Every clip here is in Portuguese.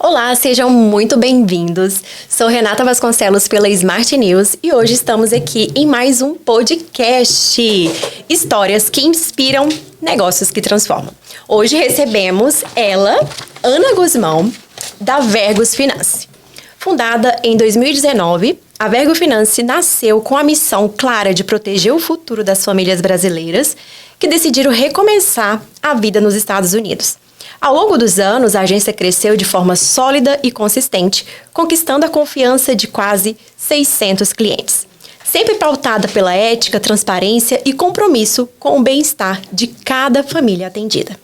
Olá, sejam muito bem-vindos. Sou Renata Vasconcelos pela Smart News e hoje estamos aqui em mais um podcast. Histórias que inspiram, negócios que transformam. Hoje recebemos ela, Ana Guzmão, da Vergus Finance. Fundada em 2019, a Vergus Finance nasceu com a missão clara de proteger o futuro das famílias brasileiras que decidiram recomeçar a vida nos Estados Unidos. Ao longo dos anos, a agência cresceu de forma sólida e consistente, conquistando a confiança de quase 600 clientes. Sempre pautada pela ética, transparência e compromisso com o bem-estar de cada família atendida.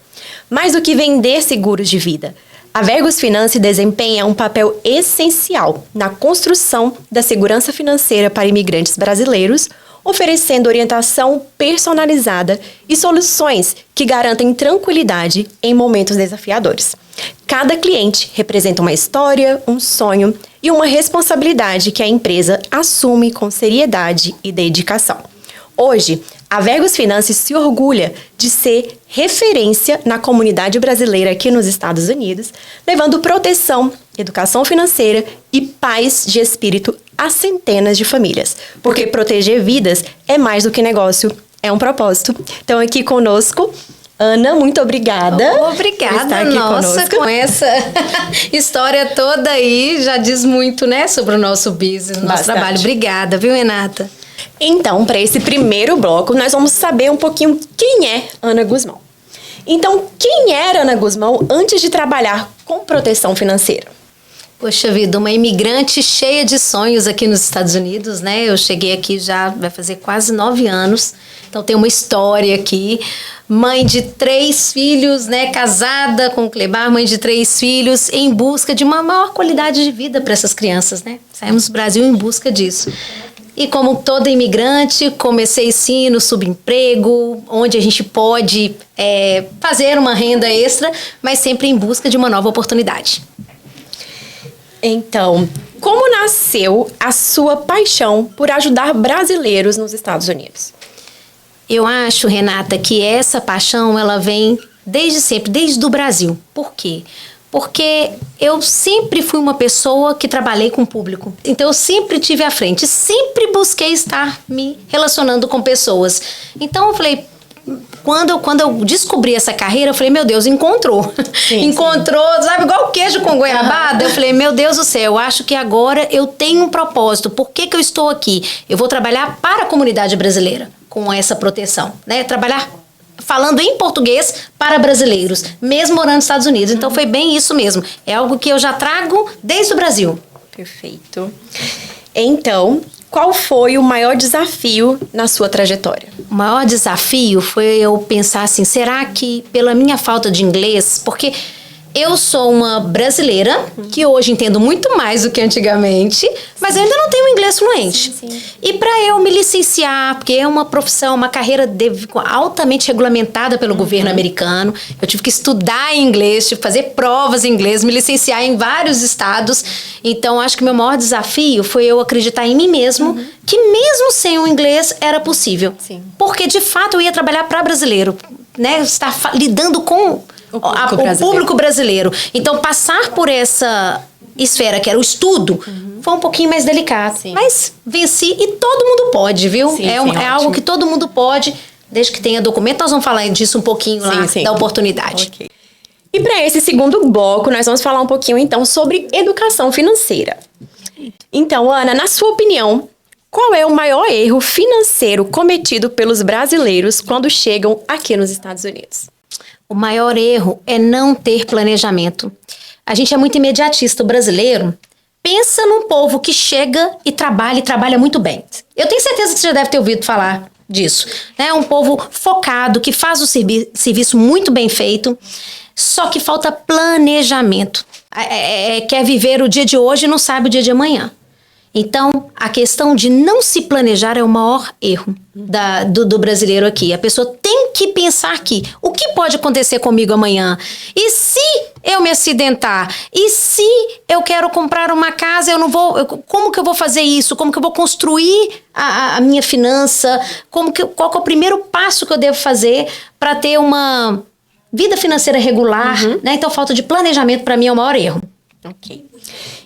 Mais do que vender seguros de vida, a Vergus Finance desempenha um papel essencial na construção da segurança financeira para imigrantes brasileiros, oferecendo orientação personalizada e soluções que garantem tranquilidade em momentos desafiadores. Cada cliente representa uma história, um sonho e uma responsabilidade que a empresa assume com seriedade e dedicação. Hoje, a Vergus Finance se orgulha de ser referência na comunidade brasileira aqui nos Estados Unidos, levando proteção, educação financeira e paz de espírito a centenas de famílias. Porque proteger vidas é mais do que negócio, é um propósito. Então, aqui conosco, Ana, muito obrigada. Obrigada, por estar aqui conosco. Com essa história toda aí, já diz muito, né, sobre o nosso business, nosso Bastante. trabalho. Obrigada, viu, Renata? Então, para esse primeiro bloco, nós vamos saber um pouquinho quem é Ana Guzmão. Então, quem era Ana Guzmão antes de trabalhar com proteção financeira? Poxa vida, uma imigrante cheia de sonhos aqui nos Estados Unidos, né? Eu cheguei aqui já, vai fazer quase 9 anos, então tem uma história aqui. Mãe de 3 filhos, né? Casada com o Clebar, mãe de 3 filhos, em busca de uma maior qualidade de vida para essas crianças, né? Saímos do Brasil em busca disso. E como toda imigrante, comecei sim no subemprego, onde a gente pode fazer uma renda extra, mas sempre em busca de uma nova oportunidade. Então, como nasceu a sua paixão por ajudar brasileiros nos Estados Unidos? Eu acho, Renata, que essa paixão ela vem desde sempre, desde o Brasil. Por quê? Porque eu sempre fui uma pessoa que trabalhei com o público. Então, eu sempre tive à frente, sempre busquei estar me relacionando com pessoas. Então, eu falei, quando eu descobri essa carreira, eu falei, meu Deus, encontrou. Sim, encontrou, sabe, igual queijo com goiabada. Eu falei, meu Deus do céu, eu acho que agora eu tenho um propósito. Por que eu estou aqui? Eu vou trabalhar para a comunidade brasileira com essa proteção, né? Trabalhar falando em português para brasileiros, mesmo morando nos Estados Unidos. Então, foi bem isso mesmo. É algo que eu já trago desde o Brasil. Perfeito. Então, qual foi o maior desafio na sua trajetória? O maior desafio foi eu pensar assim, será que pela minha falta de inglês, porque eu sou uma brasileira que hoje entendo muito mais do que antigamente, mas eu ainda não tenho inglês fluente. Sim. E para eu me licenciar, porque é uma profissão, uma carreira altamente regulamentada pelo governo americano, eu tive que estudar em inglês, tive que fazer provas em inglês, me licenciar em vários estados. Então, acho que meu maior desafio foi eu acreditar em mim mesmo, que mesmo sem o inglês era possível. Sim. Porque, de fato, eu ia trabalhar para brasileiro, né? Estar lidando com o público brasileiro. Então, passar por essa esfera que era o estudo foi um pouquinho mais delicado. Sim. Mas venci e todo mundo pode, viu? Sim, é algo que todo mundo pode, desde que tenha documento. Nós vamos falar disso um pouquinho lá, da oportunidade. Okay. E para esse segundo bloco, nós vamos falar um pouquinho, então, sobre educação financeira. Então, Ana, na sua opinião, qual é o maior erro financeiro cometido pelos brasileiros quando chegam aqui nos Estados Unidos? O maior erro é não ter planejamento. A gente é muito imediatista, o brasileiro. Pensa num povo que chega e trabalha muito bem. Eu tenho certeza que você já deve ter ouvido falar disso. É um povo focado, que faz o serviço muito bem feito, só que falta planejamento. Quer viver o dia de hoje e não sabe o dia de amanhã. Então, a questão de não se planejar é o maior erro do brasileiro aqui. A pessoa tem que pensar aqui, o que pode acontecer comigo amanhã? E se eu me acidentar? E se eu quero comprar uma casa, como que eu vou fazer isso? Como que eu vou construir a minha finança? Qual que é o primeiro passo que eu devo fazer para ter uma vida financeira regular? Né? Então, falta de planejamento para mim é o maior erro. Ok.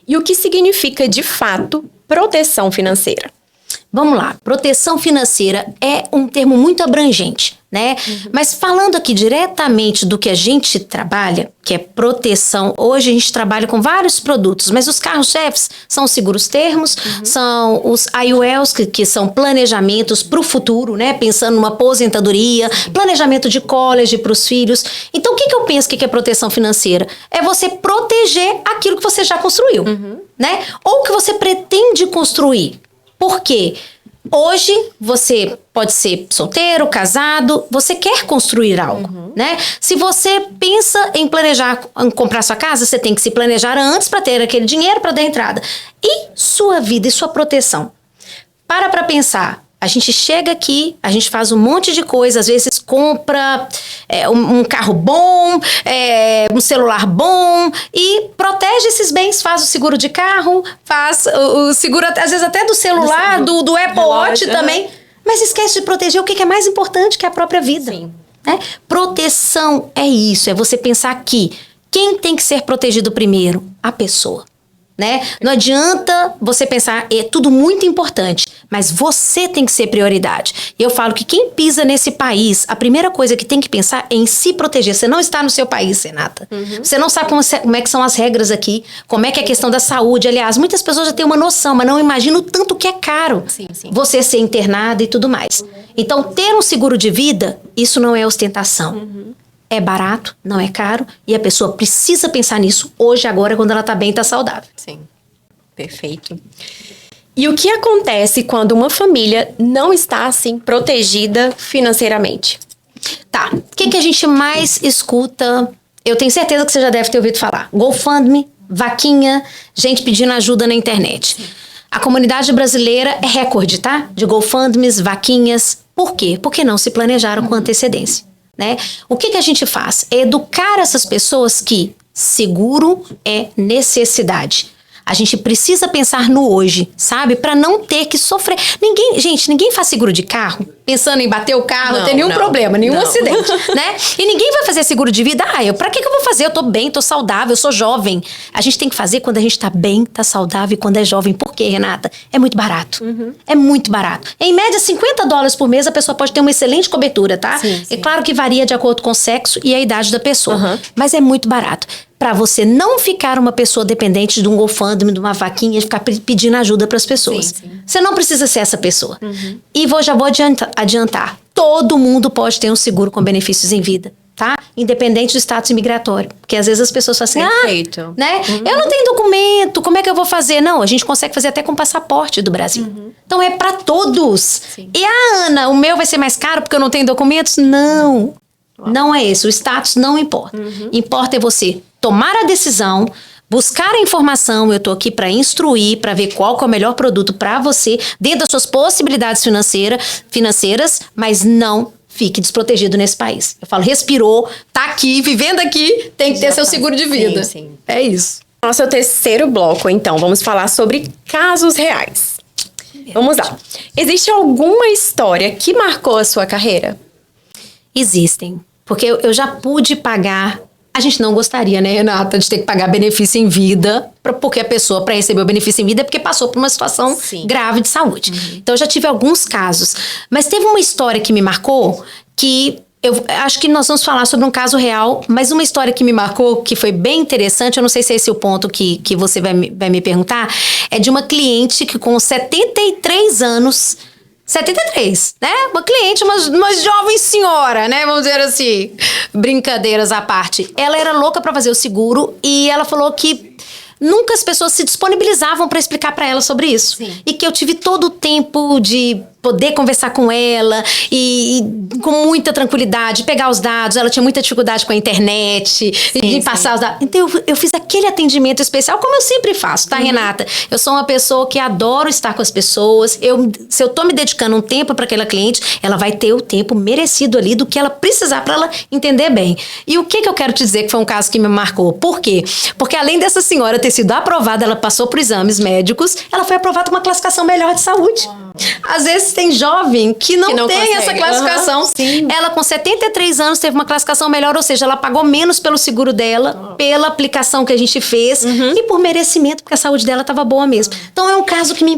E o que significa, de fato, proteção financeira? Vamos lá, proteção financeira é um termo muito abrangente, né? Mas falando aqui diretamente do que a gente trabalha, que é proteção, hoje a gente trabalha com vários produtos, mas os carros-chefes são os seguros termos, são os IULs, que são planejamentos para o futuro, né? Pensando numa aposentadoria, planejamento de college para os filhos. Então, o que eu penso que é proteção financeira? É você proteger aquilo que você já construiu, né? Ou que você pretende construir. Por quê? Hoje você pode ser solteiro, casado, você quer construir algo, né? Se você pensa em planejar, em comprar sua casa, você tem que se planejar antes para ter aquele dinheiro para dar entrada. E sua vida e sua proteção? Para pensar. A gente chega aqui, a gente faz um monte de coisa, às vezes compra um carro bom, um celular bom e protege esses bens, faz o seguro de carro, faz o seguro, às vezes até do celular, do Apple Watch também, mas esquece de proteger o que é mais importante, que é a própria vida. Sim. Né? Proteção é isso, é você pensar que quem tem que ser protegido primeiro? A pessoa. Né? Não adianta você pensar, é tudo muito importante, mas você tem que ser prioridade. E eu falo que quem pisa nesse país, a primeira coisa que tem que pensar é em se proteger. Você não está no seu país, Renata. Você não sabe como é que são as regras aqui, como é que é a questão da saúde. Aliás, muitas pessoas já têm uma noção, mas não imaginam o tanto que é caro você ser internada e tudo mais. Então, ter um seguro de vida, isso não é ostentação. É barato, não é caro, e a pessoa precisa pensar nisso hoje, agora, quando ela está bem, está saudável. Sim, perfeito. E o que acontece quando uma família não está, assim, protegida financeiramente? Tá, o que a gente mais escuta? Eu tenho certeza que você já deve ter ouvido falar. GoFundMe, vaquinha, gente pedindo ajuda na internet. A comunidade brasileira é recorde, tá? De GoFundMes, vaquinhas. Por quê? Porque não se planejaram com antecedência. Né? O que a gente faz? É educar essas pessoas que seguro é necessidade. A gente precisa pensar no hoje, sabe? Para não ter que sofrer. Ninguém faz seguro de carro pensando em bater o carro, não tem nenhum problema, nenhum acidente, né? E ninguém vai fazer seguro de vida. Pra que eu vou fazer? Eu tô bem, tô saudável, eu sou jovem. A gente tem que fazer quando a gente tá bem, tá saudável e quando é jovem. Por quê, Renata? É muito barato. É muito barato. Em média, $50 por mês, a pessoa pode ter uma excelente cobertura, tá? Sim. É claro que varia de acordo com o sexo e a idade da pessoa. Mas é muito barato. Para você não ficar uma pessoa dependente de um GoFundMe, de uma vaquinha, de ficar pedindo ajuda para as pessoas. Você não precisa ser essa pessoa. E já vou adiantar. Todo mundo pode ter um seguro com benefícios em vida, tá? Independente do status imigratório. Porque às vezes as pessoas falam assim, perfeito. Né? Eu não tenho documento, como é que eu vou fazer? Não, a gente consegue fazer até com passaporte do Brasil. Então é para todos. E Ana, o meu vai ser mais caro porque eu não tenho documentos? Não. Não é esse, o status não importa. Importa é você tomar a decisão, buscar a informação. Eu tô aqui para instruir, para ver qual que é o melhor produto para você, dentro das suas possibilidades financeiras, mas não fique desprotegido nesse país. Eu falo, respirou, tá aqui, vivendo aqui, tem que ter seu seguro de vida. Sim. É isso. Nosso terceiro bloco, então, vamos falar sobre casos reais. Vamos lá. Existe alguma história que marcou a sua carreira? Existem. Porque eu já pude pagar. A gente não gostaria, né, Renata, de ter que pagar benefício em vida, porque a pessoa, para receber o benefício em vida, é porque passou por uma situação grave de saúde. Então, eu já tive alguns casos. Mas teve uma história que me marcou, que eu acho que nós vamos falar sobre um caso real, mas uma história que me marcou, que foi bem interessante, eu não sei se esse é o ponto que você vai me perguntar, é de uma cliente que com 73 anos... 73, né? Uma cliente, uma jovem senhora, né? Vamos dizer assim, brincadeiras à parte. Ela era louca para fazer o seguro e ela falou que nunca as pessoas se disponibilizavam para explicar para ela sobre isso. E que eu tive todo o tempo de poder conversar com ela e com muita tranquilidade, pegar os dados. Ela tinha muita dificuldade com a internet, de passar os dados. Então, eu fiz aquele atendimento especial, como eu sempre faço, tá, Renata? Eu sou uma pessoa que adoro estar com as pessoas. Se eu tô me dedicando um tempo para aquela cliente, ela vai ter o tempo merecido ali do que ela precisar para ela entender bem. E o que eu quero te dizer que foi um caso que me marcou? Por quê? Porque além dessa senhora ter sido aprovada, ela passou por exames médicos, ela foi aprovada com uma classificação melhor de saúde. Às vezes Mas tem jovem que não tem consegue. essa classificação. Sim. Ela com 73 anos teve uma classificação melhor, ou seja, ela pagou menos pelo seguro dela, pela aplicação que a gente fez e por merecimento, porque a saúde dela estava boa mesmo. Então é um caso que me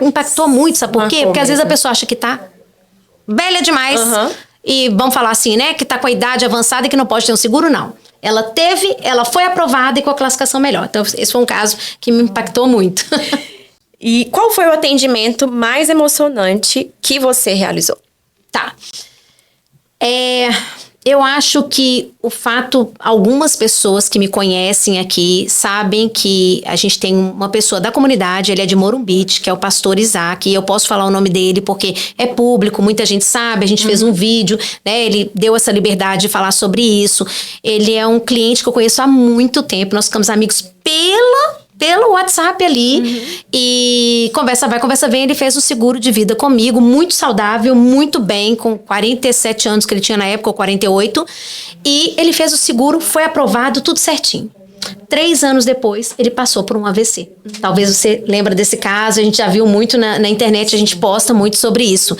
impactou muito, sabe por quê? Porque às vezes a pessoa acha que tá velha demais e vamos falar assim, né? Que tá com a idade avançada e que não pode ter um seguro, não. Ela foi aprovada e com a classificação melhor. Então esse foi um caso que me impactou muito. E qual foi o atendimento mais emocionante que você realizou? Tá. Eu acho que o fato, algumas pessoas que me conhecem aqui sabem que a gente tem uma pessoa da comunidade, ele é de Morumbite, que é o pastor Isaac, e eu posso falar o nome dele porque é público, muita gente sabe, a gente fez um vídeo, né, ele deu essa liberdade de falar sobre isso. Ele é um cliente que eu conheço há muito tempo, nós ficamos amigos pelo WhatsApp ali, e conversa vai, conversa vem, ele fez o seguro de vida comigo, muito saudável, muito bem, com 47 anos que ele tinha na época, ou 48, e ele fez o seguro, foi aprovado, tudo certinho. 3 anos depois, ele passou por um AVC. Talvez você lembre desse caso, a gente já viu muito na internet, a gente posta muito sobre isso.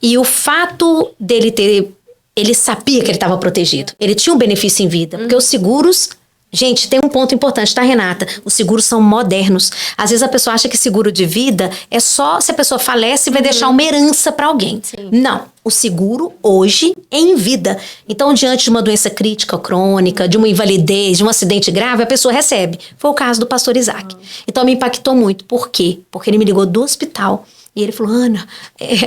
E o fato dele ele sabia que ele estava protegido, ele tinha um benefício em vida, porque os seguros... Gente, tem um ponto importante, tá, Renata? Os seguros são modernos. Às vezes a pessoa acha que seguro de vida é só se a pessoa falece e vai deixar uma herança para alguém. Sim. Não. O seguro hoje é em vida. Então, diante de uma doença crítica ou crônica, de uma invalidez, de um acidente grave, a pessoa recebe. Foi o caso do pastor Isaac. Então, me impactou muito. Por quê? Porque ele me ligou do hospital e ele falou, Ana,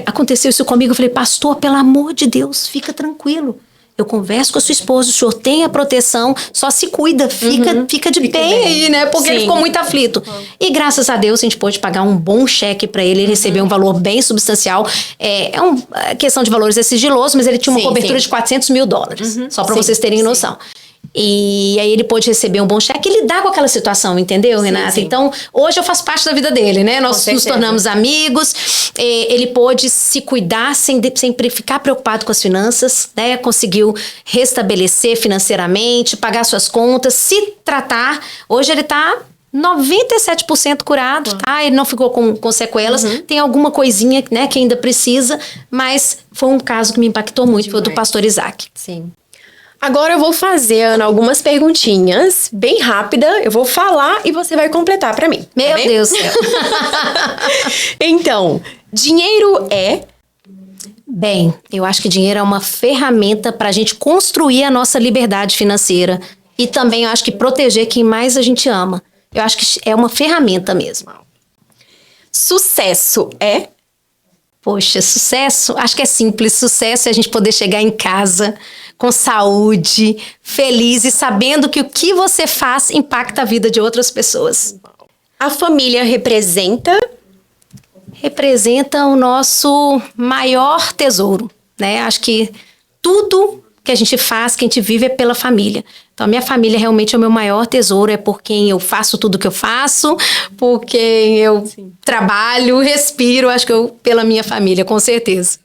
aconteceu isso comigo. Eu falei, pastor, pelo amor de Deus, fica tranquilo. Eu converso com a sua esposa, o senhor tem a proteção, só se cuida, fica de bem aí, né? Porque ele ficou muito aflito. E graças a Deus a gente pôde pagar um bom cheque para ele recebeu um valor bem substancial. É uma questão de valores sigilosos, mas ele tinha uma cobertura de $400 mil, só para vocês terem noção. E aí ele pôde receber um bom cheque e lidar com aquela situação, entendeu, Renata? Sim. Então, hoje eu faço parte da vida dele, né? Nós nos tornamos amigos, ele pôde se cuidar sem ficar preocupado com as finanças, né? Conseguiu restabelecer financeiramente, pagar suas contas, se tratar. Hoje ele tá 97% curado, tá? Ele não ficou com sequelas, tem alguma coisinha, né, que ainda precisa, mas foi um caso que me impactou muito, foi o do pastor Isaac. Sim. Agora eu vou fazer, Ana, algumas perguntinhas bem rápida. Eu vou falar e você vai completar pra mim. Meu Deus do céu. Então, dinheiro é... Bem, eu acho que dinheiro é uma ferramenta pra gente construir a nossa liberdade financeira. E também eu acho que proteger quem mais a gente ama. Eu acho que é uma ferramenta mesmo. Sucesso é... Poxa, sucesso, acho que é simples. Sucesso é a gente poder chegar em casa com saúde, feliz e sabendo que o que você faz impacta a vida de outras pessoas. A família representa o nosso maior tesouro, né? Acho que tudo que a gente faz, que a gente vive é pela família. Então, a minha família realmente é o meu maior tesouro, é por quem eu faço tudo que eu faço, por quem eu trabalho, respiro, acho que pela minha família, com certeza.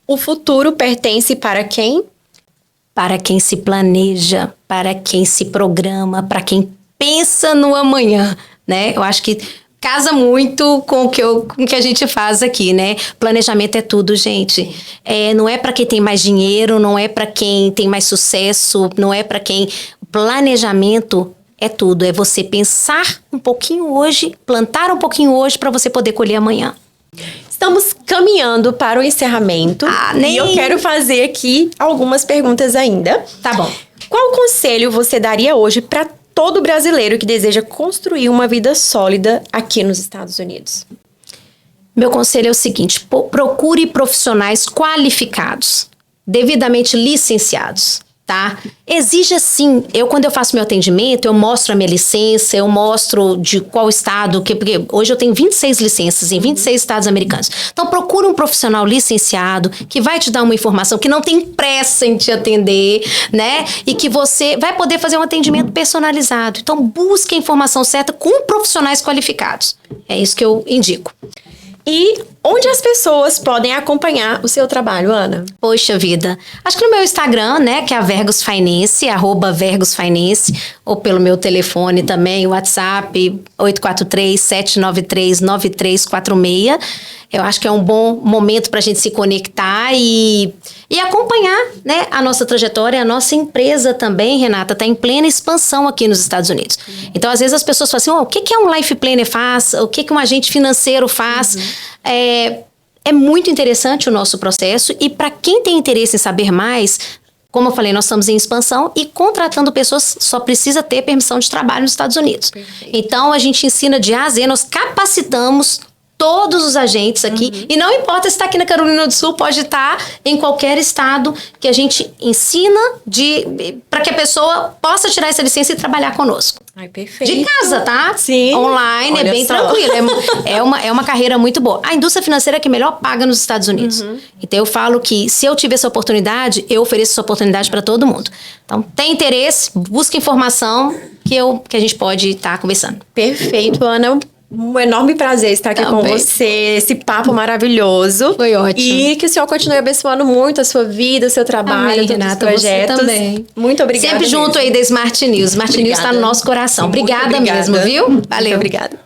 O futuro pertence para quem? Para quem se planeja, para quem se programa, para quem pensa no amanhã, né? Eu acho que casa muito com o que a gente faz aqui, né? Planejamento é tudo, gente. Não é para quem tem mais dinheiro, não é para quem tem mais sucesso, não é para quem... Planejamento é tudo, é você pensar um pouquinho hoje, plantar um pouquinho hoje para você poder colher amanhã. Estamos caminhando para o encerramento e eu quero fazer aqui algumas perguntas ainda. Tá bom. Qual conselho você daria hoje para todo brasileiro que deseja construir uma vida sólida aqui nos Estados Unidos? Meu conselho é o seguinte, procure profissionais qualificados, devidamente licenciados, tá? Exija sim, quando eu faço meu atendimento, eu mostro a minha licença, eu mostro de qual estado, porque hoje eu tenho 26 licenças em 26 estados americanos. Então procura um profissional licenciado que vai te dar uma informação, que não tem pressa em te atender, né? E que você vai poder fazer um atendimento personalizado. Então busque a informação certa com profissionais qualificados. É isso que eu indico. E onde as pessoas podem acompanhar o seu trabalho, Ana? Poxa vida. Acho que no meu Instagram, né, que é a Vergus Finance, @VergusFinance, ou pelo meu telefone também, o WhatsApp, 843-793-9346. Eu acho que é um bom momento para a gente se conectar e acompanhar, né, a nossa trajetória. A nossa empresa também, Renata, está em plena expansão aqui nos Estados Unidos. Então, às vezes as pessoas falam assim, o que um life planner faz? O que um agente financeiro faz? É muito interessante o nosso processo e para quem tem interesse em saber mais, como eu falei, nós estamos em expansão e contratando pessoas só precisa ter permissão de trabalho nos Estados Unidos. Perfeito. Então, a gente ensina de A a Z, nós capacitamos todos os agentes aqui, e não importa se está aqui na Carolina do Sul, pode estar em qualquer estado, que a gente ensina para que a pessoa possa tirar essa licença e trabalhar conosco. Ai, perfeito. De casa, tá? Sim. Online, olha, é bem tranquilo. É uma carreira muito boa. A indústria financeira é que melhor paga nos Estados Unidos. Então, eu falo que se eu tiver essa oportunidade, eu ofereço essa oportunidade para todo mundo. Então, tem interesse, busca informação que a gente pode estar conversando. Perfeito, Ana. Um enorme prazer estar aqui com você, esse papo maravilhoso. Foi ótimo. E que o Senhor continue abençoando muito a sua vida, o seu trabalho, todos os projetos. Você também. Muito obrigada. Sempre junto aí da Smart News. Smart News está no nosso coração. Obrigada mesmo, viu? Valeu. Muito obrigada.